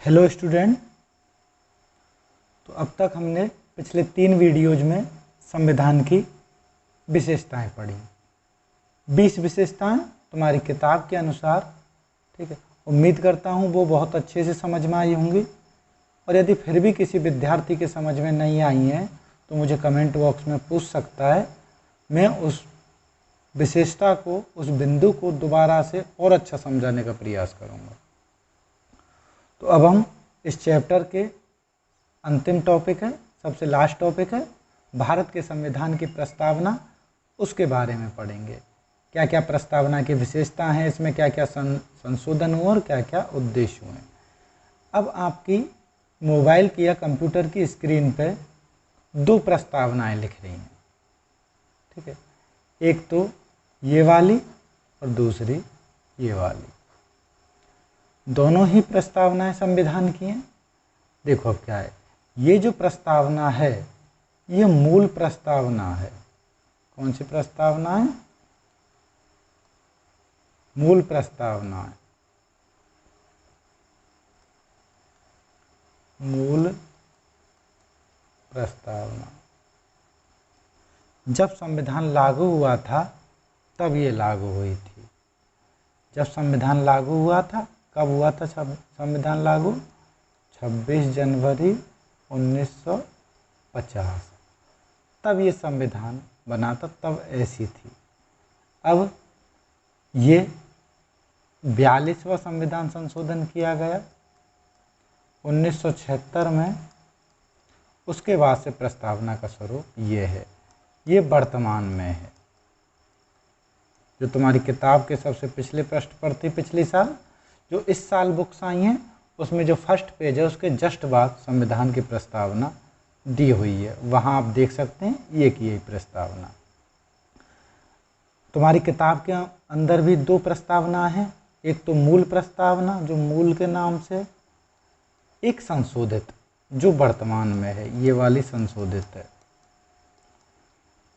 Hello student. तो अब तक हमने पिछले 3 वीडियोज में संविधान की विशेषताएं पढ़ी। 20 विशेषताएं तुम्हारी किताब के अनुसार, ठीक है। उम्मीद करता हूं वो बहुत अच्छे से समझ में आई होंगी, और यदि फिर भी किसी विद्यार्थी के समझ में नहीं आई हैं तो मुझे कमेंट बॉक्स में पूछ सकता है। मैं उस विशेषता को, उस बिंदु को दोबारा से और अच्छा समझाने का प्रयास करूंगा। तो अब हम इस चैप्टर के अंतिम टॉपिक है, सबसे लास्ट टॉपिक है, भारत के संविधान की प्रस्तावना, उसके बारे में पढ़ेंगे। क्या क्या प्रस्तावना की विशेषता हैं, इसमें क्या क्या संशोधन हुए और क्या क्या उद्देश्य हुए। अब आपकी मोबाइल की या कंप्यूटर की स्क्रीन पे 2 प्रस्तावनाएं लिख रही हैं, ठीक है। एक तो ये वाली और दूसरी ये वाली। दोनों ही प्रस्तावनाएं संविधान की हैं। देखो अब क्या है, ये जो प्रस्तावना है ये मूल प्रस्तावना है। कौन सी प्रस्तावना है? मूल प्रस्तावना है। मूल प्रस्तावना जब संविधान लागू हुआ था तब ये लागू हुई थी। जब संविधान लागू हुआ था, कब हुआ था संविधान लागू? 26 जनवरी 1950। तब ये संविधान बना था, तब ऐसी थी। अब ये 42वां संविधान संशोधन किया गया 1976 में। उसके बाद से प्रस्तावना का स्वरूप ये है, ये वर्तमान में है। जो तुम्हारी किताब के सबसे पिछले पृष्ठ पर थी पिछले साल, जो इस साल बुक्स आई हैं, उसमें जो फर्स्ट पेज है उसके जस्ट बाद संविधान की प्रस्तावना दी हुई है। वहाँ आप देख सकते हैं ये की यही प्रस्तावना। तुम्हारी किताब के अंदर भी 2 प्रस्तावना हैं। एक तो मूल प्रस्तावना जो मूल के नाम से, एक संशोधित जो वर्तमान में है, ये वाली संशोधित है।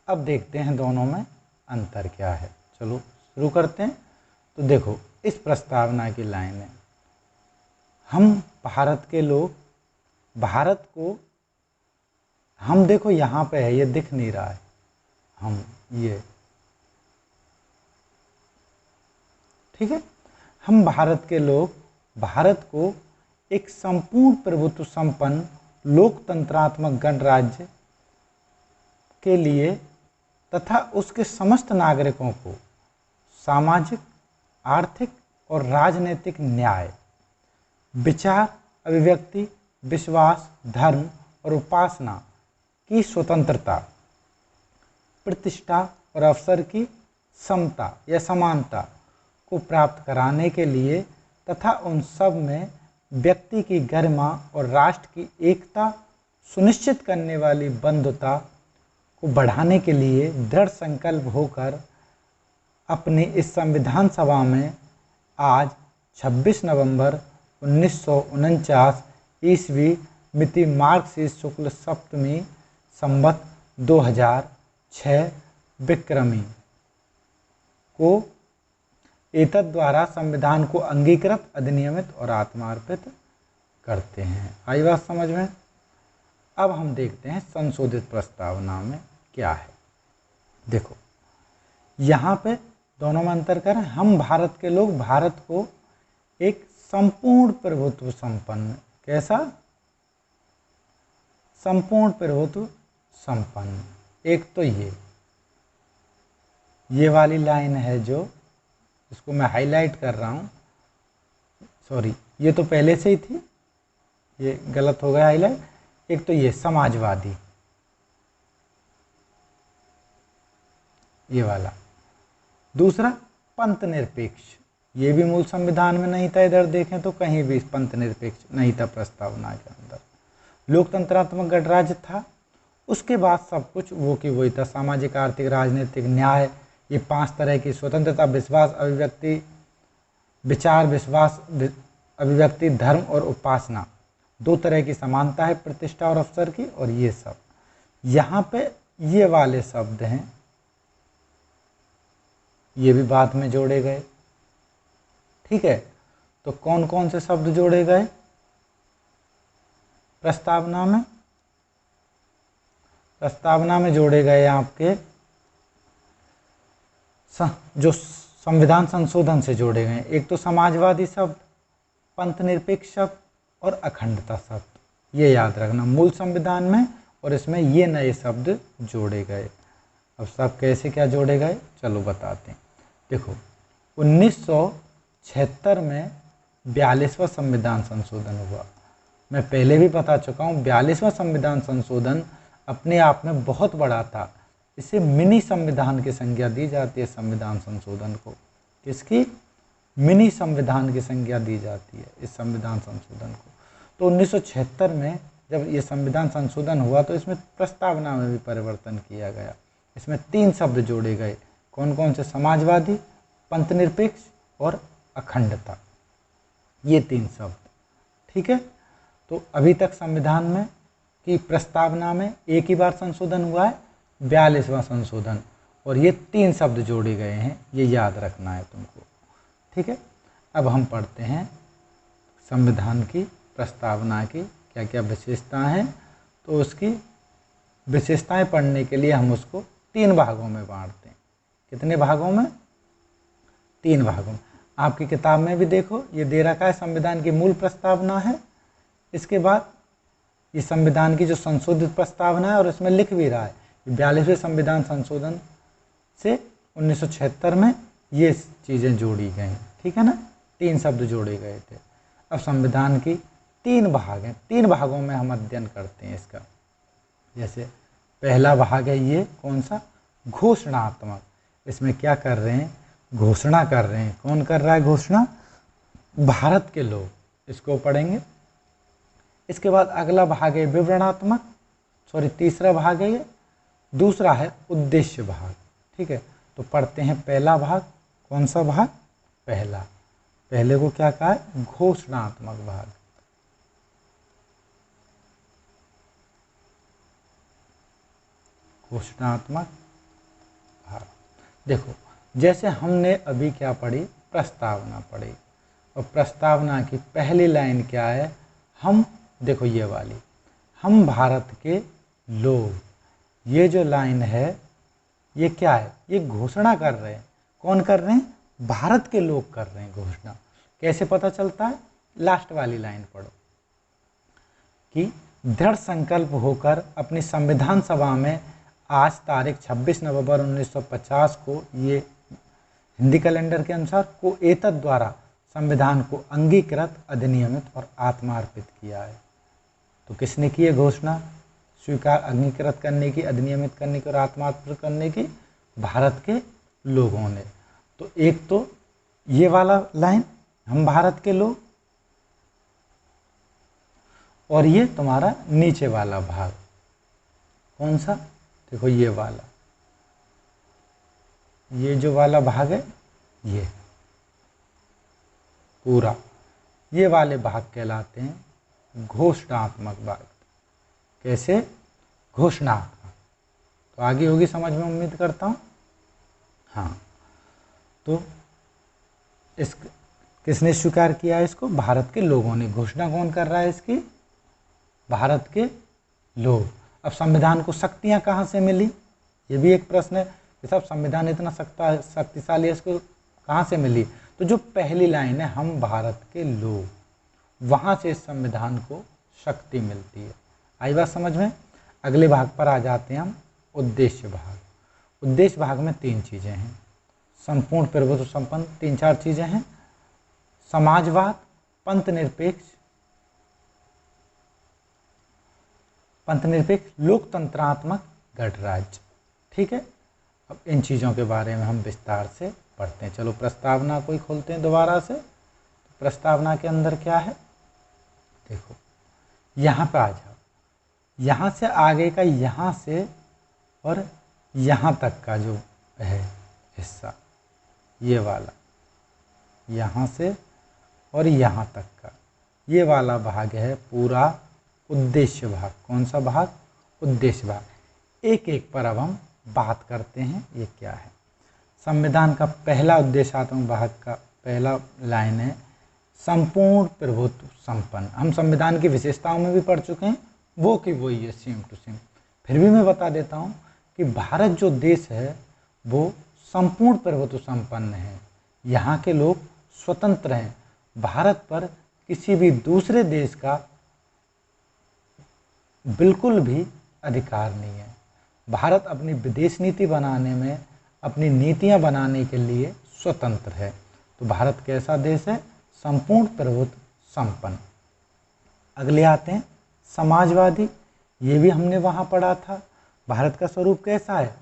अब देखते हैं दोनों में अंतर क्या है। चलो शुरू करते हैं। तो देखो इस प्रस्तावना की लाइन है, हम भारत के लोग, भारत को, हम देखो यहाँ पे है, ये दिख नहीं रहा है, हम ये, ठीक है। हम भारत के लोग भारत को एक संपूर्ण प्रभुत्व संपन्न लोकतंत्रात्मक गणराज्य के लिए तथा उसके समस्त नागरिकों को सामाजिक, आर्थिक और राजनीतिक न्याय, विचार, अभिव्यक्ति, विश्वास, धर्म और उपासना की स्वतंत्रता, प्रतिष्ठा और अवसर की समता या समानता को प्राप्त कराने के लिए तथा उन सब में व्यक्ति की गरिमा और राष्ट्र की एकता सुनिश्चित करने वाली बंधुता को बढ़ाने के लिए दृढ़ संकल्प होकर अपनी इस संविधान सभा में आज 26 नवंबर 1949 ईस्वी मिति मार्गशीर्ष शुक्ल सप्तमी संवत 2006 विक्रमी को एतद द्वारा संविधान को अंगीकृत, अधिनियमित और आत्मार्पित करते हैं। आई बात समझ में? अब हम देखते हैं संशोधित प्रस्तावना में क्या है। देखो यहाँ पे दोनों में अंतर करें। हम भारत के लोग भारत को एक संपूर्ण प्रभुत्व संपन्न, कैसा? संपूर्ण प्रभुत्व संपन्न। एक तो ये वाली लाइन है जो, इसको मैं हाईलाइट कर रहा हूँ, सॉरी ये तो पहले से ही थी, ये गलत हो गया हाईलाइट। एक तो ये समाजवादी, ये वाला। दूसरा पंथ निरपेक्ष, ये भी मूल संविधान में नहीं था। इधर देखें तो कहीं भी पंथ निरपेक्ष नहीं था प्रस्तावना के अंदर। लोकतंत्रात्मक गणराज्य था, उसके बाद सब कुछ वो की वही था। सामाजिक, आर्थिक, राजनीतिक न्याय, ये 5 तरह की स्वतंत्रता, विश्वास, अभिव्यक्ति, विचार, विश्वास, अभिव्यक्ति, धर्म और उपासना, 2 तरह की समानता है, प्रतिष्ठा और अवसर की, और ये सब। यहाँ पे ये वाले शब्द हैं, ये भी बाद में जोड़े गए, ठीक है। तो कौन कौन से शब्द जोड़े गए? प्रस्तावना में जोड़े गए आपके जो संविधान संशोधन से जोड़े गए, एक तो समाजवादी शब्द, पंथ निरपेक्ष शब्द और अखंडता शब्द, ये याद रखना मूल संविधान में, और इसमें ये नए शब्द जोड़े गए। अब सब कैसे क्या जोड़े गए चलो बताते हैं। देखो 1976 में 42वां संविधान संशोधन हुआ। मैं पहले भी बता चुका हूँ 42वां संविधान संशोधन अपने आप में बहुत बड़ा था। इसे मिनी संविधान की संज्ञा दी जाती है। संविधान संशोधन को किसकी? मिनी संविधान की संज्ञा दी जाती है इस संविधान संशोधन को। तो 1976 में जब ये संविधान संशोधन हुआ तो इसमें प्रस्तावना में भी परिवर्तन किया गया। इसमें 3 शब्द जोड़े गए। कौन कौन से? समाजवादी, पंथ निरपेक्ष और अखंडता, ये 3 शब्द। ठीक है, तो अभी तक संविधान में की प्रस्तावना में एक ही बार संशोधन हुआ है, 42वां संशोधन, और ये 3 शब्द जोड़े गए हैं, ये याद रखना है तुमको। ठीक है, अब हम पढ़ते हैं संविधान की प्रस्तावना की क्या क्या विशेषताएं हैं। तो उसकी विशेषताएं पढ़ने के लिए हम उसको 3 भागों में बांटते हैं। कितने भागों में? 3 भागों में। आपकी किताब में भी देखो ये दे रखा है, संविधान की मूल प्रस्तावना है, इसके बाद ये संविधान की जो संशोधित प्रस्तावना है, और इसमें लिख भी रहा है 42वें संविधान संशोधन से 1976 में ये चीज़ें जोड़ी गई। ठीक है ना, 3 शब्द जोड़े गए थे। अब संविधान की 3 भाग हैं, 3 भागों में हम अध्ययन करते हैं इसका। जैसे पहला भाग है ये कौन सा? घोषणात्मक। इसमें क्या कर रहे हैं? घोषणा कर रहे हैं। कौन कर रहा है घोषणा? भारत के लोग, इसको पढ़ेंगे। इसके बाद अगला भाग है विवरणात्मक, तीसरा भाग है ये, दूसरा है उद्देश्य भाग। ठीक है, तो पढ़ते हैं पहला भाग। कौन सा भाग? पहले को क्या कहा है? घोषणात्मक भाग। घोषणात्मक भाग। देखो जैसे हमने अभी क्या पढ़ी? प्रस्तावना पढ़ी, और प्रस्तावना की पहली लाइन क्या है? हम, देखो ये वाली, हम भारत के लोग, ये जो लाइन है ये क्या है? ये घोषणा कर रहे हैं। कौन कर रहे हैं? भारत के लोग कर रहे हैं घोषणा। कैसे पता चलता है? लास्ट वाली लाइन पढ़ो कि दृढ़ संकल्प होकर अपनी संविधान सभा में आज तारीख 26 नवंबर 1950 को, ये हिंदी कैलेंडर के अनुसार, को एतद द्वारा संविधान को अंगीकृत, अधिनियमित और आत्मार्पित किया है। तो किसने की है घोषणा? स्वीकार, अंगीकृत करने की, अधिनियमित करने की और आत्मार्पित करने की? भारत के लोगों ने। तो एक तो ये वाला लाइन, हम भारत के लोग, और ये तुम्हारा नीचे वाला भाग कौन सा? देखो ये वाला, ये जो वाला भाग है ये पूरा, ये वाले भाग कहलाते हैं घोषणात्मक भाग। कैसे? घोषणात्मक। तो आगे होगी समझ में, उम्मीद करता हूँ। हाँ, तो इस किसने स्वीकार किया है इसको? भारत के लोगों ने। घोषणा कौन कर रहा है इसकी? भारत के लोग। अब संविधान को शक्तियां कहाँ से मिली? ये भी एक प्रश्न है कि सब संविधान इतना शक्तिशाली है, इसको कहाँ से मिली? तो जो पहली लाइन है, हम भारत के लोग, वहाँ से इस संविधान को शक्ति मिलती है। आई बात समझ में? अगले भाग पर आ जाते हैं हम, उद्देश्य भाग। उद्देश्य भाग में 3 चीज़ें हैं, संपूर्ण प्रभुत्व संपन्न 3-4 चीज़ें हैं। समाजवाद, पंथ निरपेक्ष, लोकतंत्रात्मक गणराज्य। ठीक है, अब इन चीज़ों के बारे में हम विस्तार से पढ़ते हैं। चलो प्रस्तावना को ही खोलते हैं दोबारा से। तो प्रस्तावना के अंदर क्या है? देखो यहाँ पे आ जाओ, यहाँ से आगे का, यहाँ से और यहाँ तक का जो है हिस्सा, ये वाला, यहाँ से और यहाँ तक का ये वाला भाग है पूरा उद्देश्य भाग। कौन सा भाग? उद्देश्य भाग। एक एक पर अब हम बात करते हैं ये क्या है। संविधान का पहला उद्देश्यात्मक भाग का पहला लाइन है, संपूर्ण प्रभुत्व संपन्न। हम संविधान की विशेषताओं में भी पढ़ चुके हैं, वो कि वही है सेम टू सेम। फिर भी मैं बता देता हूँ कि भारत जो देश है वो संपूर्ण प्रभुत्व संपन्न है। यहाँ के लोग स्वतंत्र हैं। भारत पर किसी भी दूसरे देश का बिल्कुल भी अधिकार नहीं है। भारत अपनी विदेश नीति बनाने में, अपनी नीतियां बनाने के लिए स्वतंत्र है। तो भारत कैसा देश है? संपूर्ण प्रभुत्व संपन्न। अगले आते हैं समाजवादी। ये भी हमने वहाँ पढ़ा था। भारत का स्वरूप कैसा है?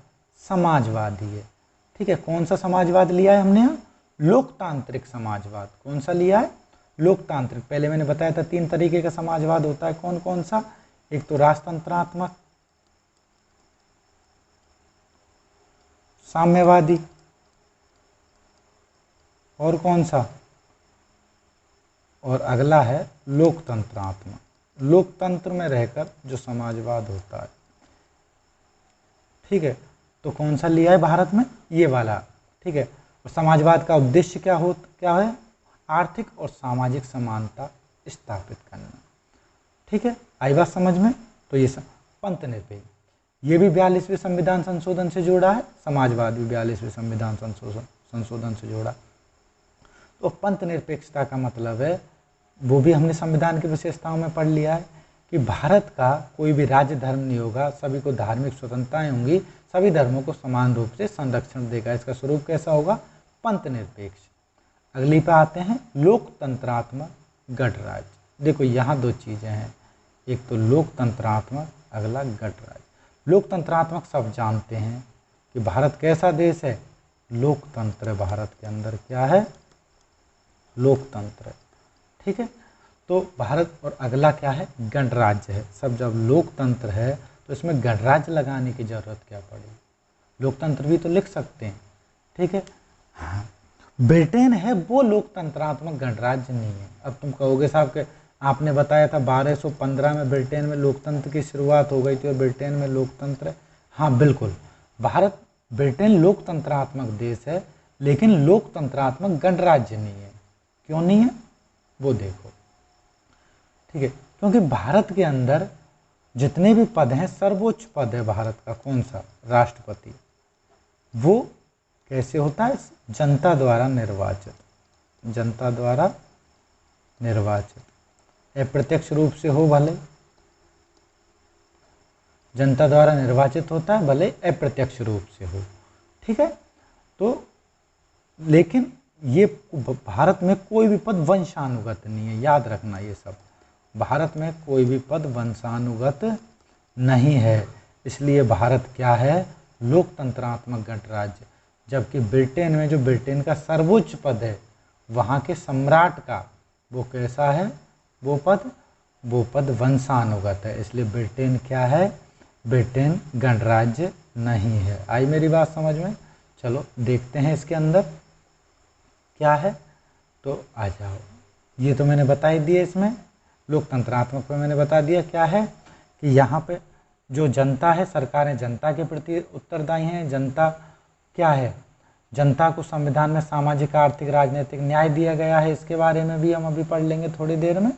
समाजवादी है। ठीक है, कौन सा समाजवाद लिया है हमने यहाँ? लोकतांत्रिक समाजवाद। कौन सा लिया है? लोकतांत्रिक। पहले मैंने बताया था 3 तरीके का समाजवाद होता है। कौन कौन सा? एक तो राजतंत्रात्मक, साम्यवादी, और कौन सा? और अगला है लोकतंत्रात्मक। लोकतंत्र में रहकर जो समाजवाद होता है। ठीक है, तो कौन सा लिया है भारत में? ये वाला। ठीक है, और समाजवाद का उद्देश्य क्या है? आर्थिक और सामाजिक समानता स्थापित करना। ठीक है, आई बात समझ में? तो ये पंथ निरपेक्ष, ये भी 42वें संविधान संशोधन से जोड़ा है। समाजवाद भी 42वें संविधान संशोधन से जोड़ा। तो पंथ निरपेक्षता का मतलब है, वो भी हमने संविधान की विशेषताओं में पढ़ लिया है कि भारत का कोई भी राज्य धर्म नहीं होगा, सभी को धार्मिक स्वतंत्रताएं होंगी, सभी धर्मों को समान रूप से संरक्षण देगा। इसका स्वरूप कैसा होगा? पंथ निरपेक्ष। अगली पे आते हैं लोकतंत्रात्मक गणराज्य। देखो यहाँ 2 चीजें हैं, एक तो लोकतंत्रात्मक, अगला गणराज्य। लोकतंत्रात्मक सब जानते हैं कि भारत कैसा देश है? लोकतंत्र। भारत के अंदर क्या है? लोकतंत्र। ठीक है, तो भारत। और अगला क्या है? गणराज्य है। सब जब लोकतंत्र है तो इसमें गणराज्य लगाने की जरूरत क्या पड़ी? लोकतंत्र भी तो लिख सकते हैं। ठीक है, हाँ, ब्रिटेन है वो लोकतंत्रात्मक गणराज्य नहीं है। अब तुम कहोगे साहब के आपने बताया था 1215 में ब्रिटेन में लोकतंत्र की शुरुआत हो गई थी और ब्रिटेन में लोकतंत्र है। हाँ बिल्कुल, ब्रिटेन लोकतंत्रात्मक देश है, लेकिन लोकतंत्रात्मक गणराज्य नहीं है। क्यों नहीं है वो देखो। ठीक है, क्योंकि भारत के अंदर जितने भी पद हैं, सर्वोच्च पद है भारत का कौन सा? राष्ट्रपति। वो कैसे होता है? जनता द्वारा निर्वाचित। जनता द्वारा निर्वाचित, अप्रत्यक्ष रूप से हो भले, जनता द्वारा निर्वाचित होता है, भले अप्रत्यक्ष रूप से हो। ठीक है, तो लेकिन ये भारत में कोई भी पद वंशानुगत नहीं है, याद रखना ये सब। भारत में कोई भी पद वंशानुगत नहीं है, इसलिए भारत क्या है? लोकतंत्रात्मक गणराज्य। जबकि ब्रिटेन में, जो ब्रिटेन का सर्वोच्च पद है, वहाँ के सम्राट का वो कैसा है? वो पद वंशानुगत है, इसलिए ब्रिटेन क्या है? ब्रिटेन गणराज्य नहीं है। आई मेरी बात समझ में? चलो देखते हैं इसके अंदर क्या है। तो आ जाओ, ये तो मैंने बता ही दिया। इसमें लोकतंत्रात्मक पे मैंने बता दिया क्या है कि यहाँ पे जो जनता है, सरकारें जनता के प्रति उत्तरदायी हैं। जनता क्या है? जनता को संविधान में सामाजिक, आर्थिक, राजनीतिक न्याय दिया गया है। इसके बारे में भी हम अभी पढ़ लेंगे थोड़ी देर में।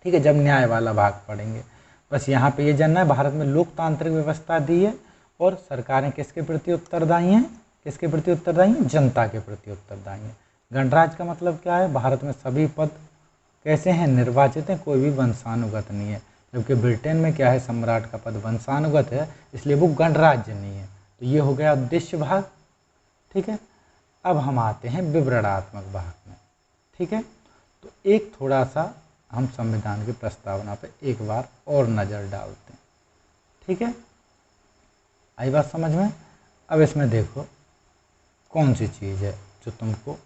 ठीक है, जब न्याय वाला भाग पढ़ेंगे। बस यहाँ पे ये जानना है, भारत में लोकतांत्रिक व्यवस्था दी है और सरकारें किसके प्रति उत्तरदायी हैं? किसके प्रति उत्तरदायी हैं? जनता के प्रति उत्तरदायी हैं। गणराज्य का मतलब क्या है? भारत में सभी पद कैसे हैं? निर्वाचित हैं, कोई भी वंशानुगत नहीं है। जबकि ब्रिटेन में क्या है? सम्राट का पद वंशानुगत है, इसलिए वो गणराज्य नहीं है। तो ये हो गया उद्देश्य भाग। ठीक है, अब हम आते हैं विवरणात्मक भाग में। ठीक है, तो एक थोड़ा सा हम संविधान की प्रस्तावना पे एक बार और नज़र डालते हैं। ठीक है, आई बात समझ में? अब इसमें देखो कौन सी चीज़ है जो तुमको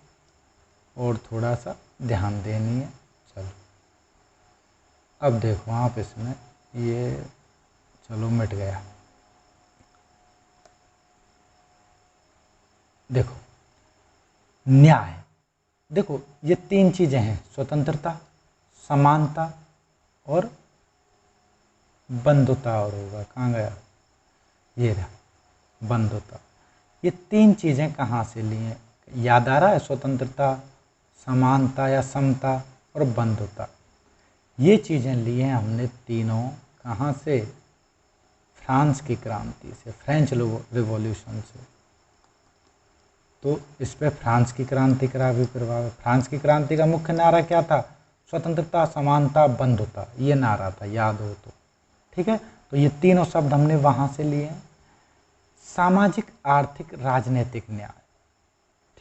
और थोड़ा सा ध्यान देनी है। चलो अब देखो आप इसमें, ये चलो मिट गया। देखो न्याय, देखो ये 3 चीजें हैं, स्वतंत्रता, समानता और बंधुता। और होगा कहाँ गया? ये रहा बंधुता। ये 3 चीजें कहाँ से ली हैं? याद आ रहा है? स्वतंत्रता, समानता या समता और बंधुता। ये चीज़ें ली हैं हमने तीनों कहाँ से? फ्रांस की क्रांति से, फ्रेंच रिवॉल्यूशन से। तो इस पे फ्रांस की क्रांति का भी प्रभाव है। फ्रांस की क्रांति का मुख्य नारा क्या था? स्वतंत्रता, समानता, बंधुता, ये नारा था, याद हो तो। ठीक है, तो ये तीनों शब्द हमने वहाँ से लिए हैं। सामाजिक, आर्थिक, राजनीतिक न्याय,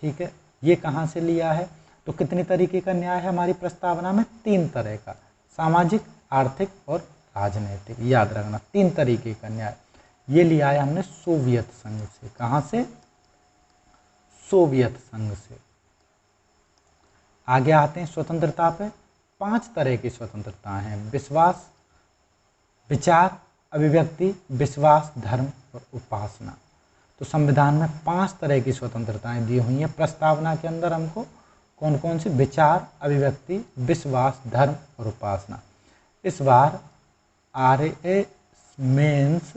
ठीक है, ये कहाँ से लिया है? तो कितने तरीके का न्याय है हमारी प्रस्तावना में? 3 तरह का, सामाजिक, आर्थिक और राजनीतिक, याद रखना 3 तरीके का न्याय। ये लिया है हमने सोवियत संघ से। कहाँ से? सोवियत संघ से। आगे आते हैं स्वतंत्रता पे। 5 तरह की स्वतंत्रता हैं: विश्वास, विचार, अभिव्यक्ति, विश्वास, धर्म और उपासना। तो संविधान में 5 तरह की स्वतंत्रताएं दी हुई हैं। प्रस्तावना के अंदर हमको कौन कौन सी? विचार, अभिव्यक्ति, विश्वास, धर्म और उपासना। इस बार RA मेंस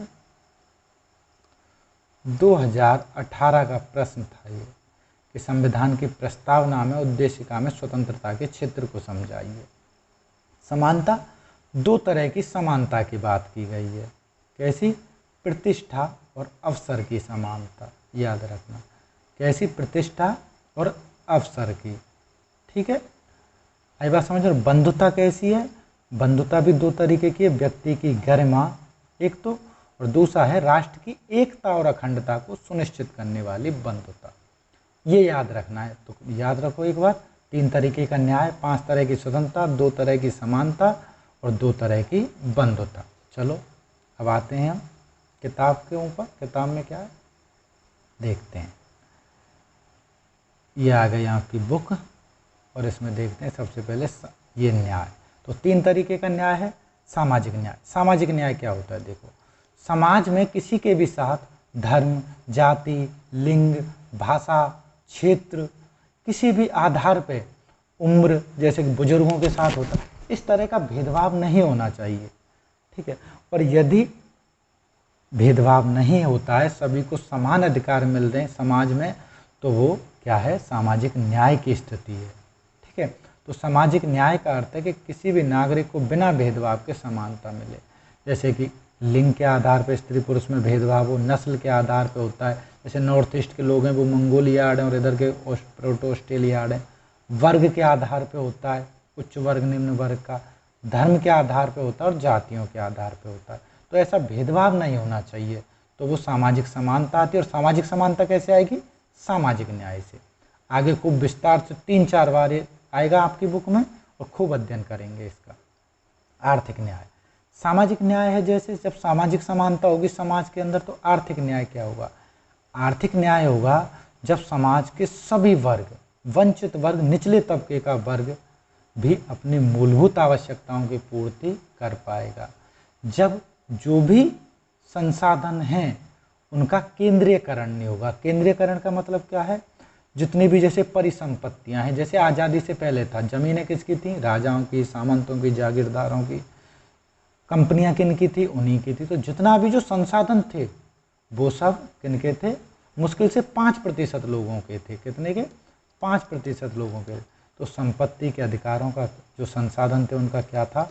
2018 का प्रश्न था ये कि संविधान की प्रस्तावना में उद्देशिका में स्वतंत्रता के क्षेत्र को समझाइए। समानता, 2 तरह की समानता की बात की गई है। कैसी? प्रतिष्ठा और अवसर की समानता, याद रखना। कैसी? प्रतिष्ठा और अवसर की। ठीक है, आई बात समझ। और बंधुता कैसी है? बंधुता भी 2 तरीके की है। व्यक्ति की गरिमा एक तो, और दूसरा है राष्ट्र की एकता और अखंडता को सुनिश्चित करने वाली बंधुता। ये याद रखना है। तो याद रखो एक बार, 3 तरीके का न्याय, 5 तरह की स्वतंत्रता, 2 तरह की समानता और 2 तरह की बंधुता। चलो अब आते हैं हम किताब के ऊपर। किताब में क्या है देखते हैं। ये आ गई आपकी बुक और इसमें देखते हैं सबसे पहले ये न्याय। तो 3 तरीके का न्याय है। सामाजिक न्याय। सामाजिक न्याय क्या होता है? देखो, समाज में किसी के भी साथ धर्म, जाति, लिंग, भाषा, क्षेत्र, किसी भी आधार पे, उम्र, जैसे कि बुजुर्गों के साथ होता है, इस तरह का भेदभाव नहीं होना चाहिए। ठीक है, और यदि भेदभाव नहीं होता है, सभी को समान अधिकार मिल रहे हैं समाज में, तो वो क्या है? सामाजिक न्याय की स्थिति है। ठीक है, तो सामाजिक न्याय का अर्थ है कि किसी भी नागरिक को बिना भेदभाव के समानता मिले। जैसे कि लिंग के आधार पर स्त्री पुरुष में भेदभाव हो, नस्ल के आधार पर होता है, जैसे नॉर्थ ईस्ट के लोग हैं वो मंगोलियाड हैं और इधर के प्रोटो ऑस्ट्रेलियाड हैं। वर्ग के आधार पर होता है, उच्च वर्ग, निम्न वर्ग का। धर्म के आधार पर होता है और जातियों के आधार पर होता है। तो ऐसा भेदभाव नहीं होना चाहिए, तो वो सामाजिक समानता आती है। और सामाजिक समानता कैसे आएगी? सामाजिक न्याय से। आगे खूब विस्तार से 3-4 बार आएगा आपकी बुक में और खूब अध्ययन करेंगे इसका। आर्थिक न्याय। सामाजिक न्याय है जैसे जब सामाजिक समानता होगी समाज के अंदर, तो आर्थिक न्याय क्या होगा? आर्थिक न्याय होगा जब समाज के सभी वर्ग, वंचित वर्ग, निचले तबके का वर्ग भी अपनी मूलभूत आवश्यकताओं की पूर्ति कर पाएगा। जब जो भी संसाधन हैं उनका केंद्रीयकरण नहीं होगा। केंद्रीयकरण का मतलब क्या है? जितनी भी जैसे परिसंपत्तियां हैं, जैसे आज़ादी से पहले था, जमीनें किसकी थी? राजाओं की, सामंतों की, जागीरदारों की। कंपनियां किनकी थी? उन्हीं की थी। तो जितना भी जो संसाधन थे वो सब किनके थे? मुश्किल से 5% लोगों के थे। कितने के? 5% लोगों के। तो संपत्ति के अधिकारों का जो संसाधन थे उनका क्या था?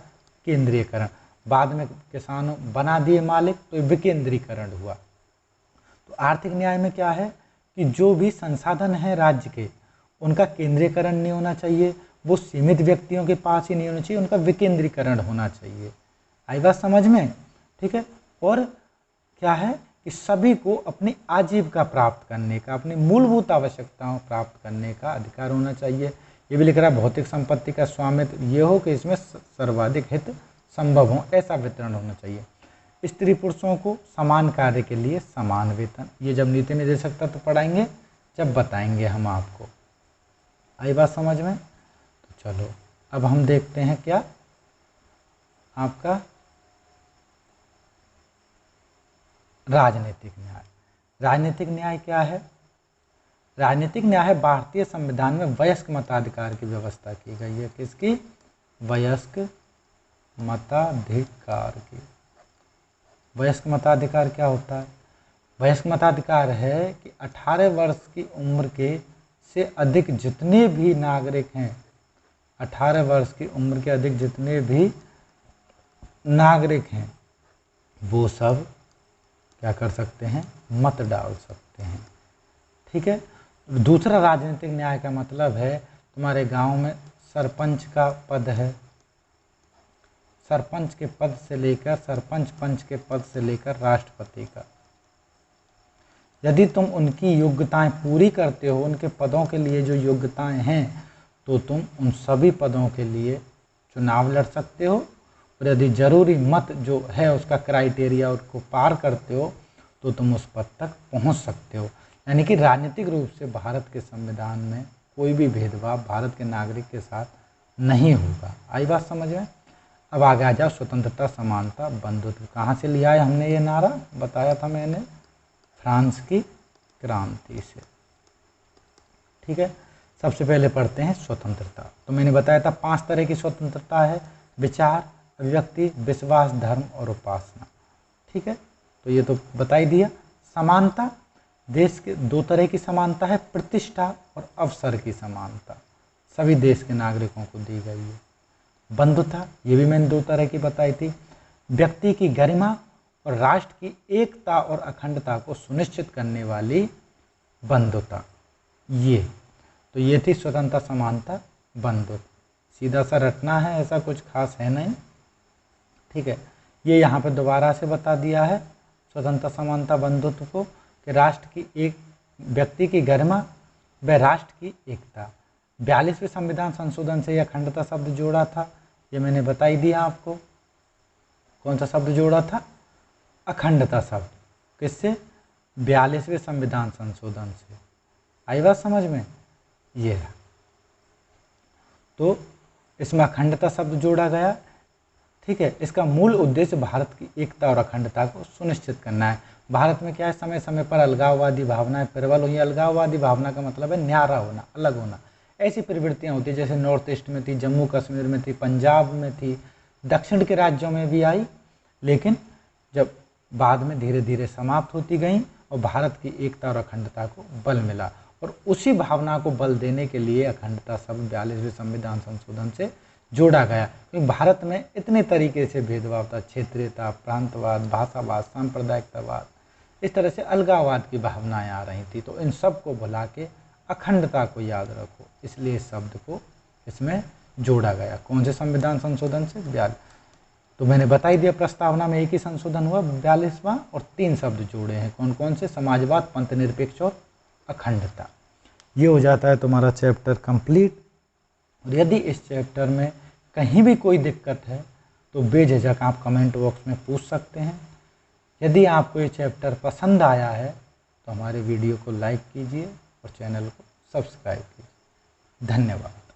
केंद्रीयकरण। बाद में किसानों बना दिए मालिक, तो विकेंद्रीकरण हुआ। तो आर्थिक न्याय में क्या है कि जो भी संसाधन है राज्य के, उनका केंद्रीयकरण नहीं होना चाहिए, वो सीमित व्यक्तियों के पास ही नहीं होना चाहिए, उनका विकेंद्रीकरण होना चाहिए। आई बात समझ में? ठीक है, और क्या है कि सभी को अपनी आजीविका प्राप्त करने का, अपनी मूलभूत आवश्यकताओं प्राप्त करने का अधिकार होना चाहिए। ये भी लिख रहा है भौतिक संपत्ति का स्वामित्व ये हो कि इसमें सर्वाधिक हित संभव हो, ऐसा वितरण होना चाहिए। स्त्री पुरुषों को समान कार्य के लिए समान वेतन। ये जब नीति निर्देशक तत्व पढ़ाएंगे जब बताएंगे हम आपको। आई बात समझ में? तो चलो अब हम देखते हैं क्या आपका राजनीतिक न्याय। राजनीतिक न्याय क्या है? राजनीतिक न्याय भारतीय संविधान में वयस्क मताधिकार की व्यवस्था की गई है। किसकी? वयस्क मताधिकार की। वयस्क मताधिकार क्या होता है? वयस्क मताधिकार है कि 18 वर्ष की उम्र के से अधिक जितने भी नागरिक हैं, 18 वर्ष की उम्र के अधिक जितने भी नागरिक हैं, वो सब क्या कर सकते हैं, मत डाल सकते हैं। ठीक है। दूसरा राजनीतिक न्याय का मतलब है तुम्हारे गांव में सरपंच का पद है, सरपंच के पद से लेकर सरपंच पंच के पद से लेकर राष्ट्रपति का, यदि तुम उनकी योग्यताएं पूरी करते हो, उनके पदों के लिए जो योग्यताएं हैं, तो तुम उन सभी पदों के लिए चुनाव लड़ सकते हो। और यदि जरूरी मत जो है उसका क्राइटेरिया उसको पार करते हो तो तुम उस पद तक पहुंच सकते हो। यानी कि राजनीतिक रूप से भारत के संविधान में कोई भी भेदभाव भारत के नागरिक के साथ नहीं होगा। आई बात समझ में? अब आगे आ जाओ, स्वतंत्रता, समानता, बंधुत्व। कहाँ से लिया है हमने ये नारा? बताया था मैंने, फ्रांस की क्रांति से। ठीक है। सबसे पहले पढ़ते हैं स्वतंत्रता। तो मैंने बताया था 5 तरह की स्वतंत्रता है, विचार, अभिव्यक्ति, विश्वास, धर्म और उपासना। ठीक है, तो ये तो बता ही दिया। समानता, देश के 2 तरह की समानता है, प्रतिष्ठा और अवसर की समानता, सभी देश के नागरिकों को दी गई है। बंधुता, ये भी मैंने 2 तरह की बताई थी, व्यक्ति की गरिमा और राष्ट्र की एकता और अखंडता को सुनिश्चित करने वाली बंधुता। ये तो ये थी स्वतंत्रता, समानता, बंधुत्व। सीधा सा रटना है, ऐसा कुछ खास है नहीं। ठीक है, ये यहाँ पे दोबारा से बता दिया है स्वतंत्रता, समानता, बंधुत्व को, कि राष्ट्र की एक, व्यक्ति की गरिमा व राष्ट्र की एकता। 42वें संविधान संशोधन से यह अखंडता शब्द जोड़ा था, ये मैंने बता ही दिया आपको। कौन सा शब्द जोड़ा था? अखंडता शब्द। किससे? 42वें संविधान संशोधन से। आई बात समझ में? ये रहा, तो इसमें अखंडता शब्द जोड़ा गया। ठीक है, इसका मूल उद्देश्य भारत की एकता और अखंडता को सुनिश्चित करना है। भारत में क्या है, समय समय पर अलगाववादी भावनाएं प्रबल हुई। अलगाववादी भावना का मतलब है न्यारा होना, अलग होना। ऐसी प्रवृत्तियां होती है, जैसे नॉर्थ ईस्ट में थी, जम्मू कश्मीर में थी, पंजाब में थी, दक्षिण के राज्यों में भी आई, लेकिन जब बाद में धीरे धीरे समाप्त होती गई और भारत की एकता और अखंडता को बल मिला। और उसी भावना को बल देने के लिए अखंडता शब्द 42वें संविधान संशोधन से जोड़ा गया। क्योंकि भारत में इतने तरीके से भेदभाव था, क्षेत्रीयता, प्रांतवाद, भाषावाद, सांप्रदायिकतावाद, इस तरह से अलगाववाद की भावनाएं आ रही थी। तो इन सब को भुला के अखंडता को याद रखो, इसलिए इस शब्द को इसमें जोड़ा गया। कौन से संविधान संशोधन से? 42। तो मैंने बता ही दिया, प्रस्तावना में एक ही संशोधन हुआ 42वां, और 3 शब्द जोड़े हैं। कौन कौन से? समाजवाद, पंथनिरपेक्ष और अखंडता। ये हो जाता है तुम्हारा चैप्टर कंप्लीट। और यदि इस चैप्टर में कहीं भी कोई दिक्कत है तो बेझिझक आप कमेंट बॉक्स में पूछ सकते हैं। यदि आपको ये चैप्टर पसंद आया है तो हमारे वीडियो को लाइक कीजिए और चैनल को सब्सक्राइब कीजिए। धन्यवाद।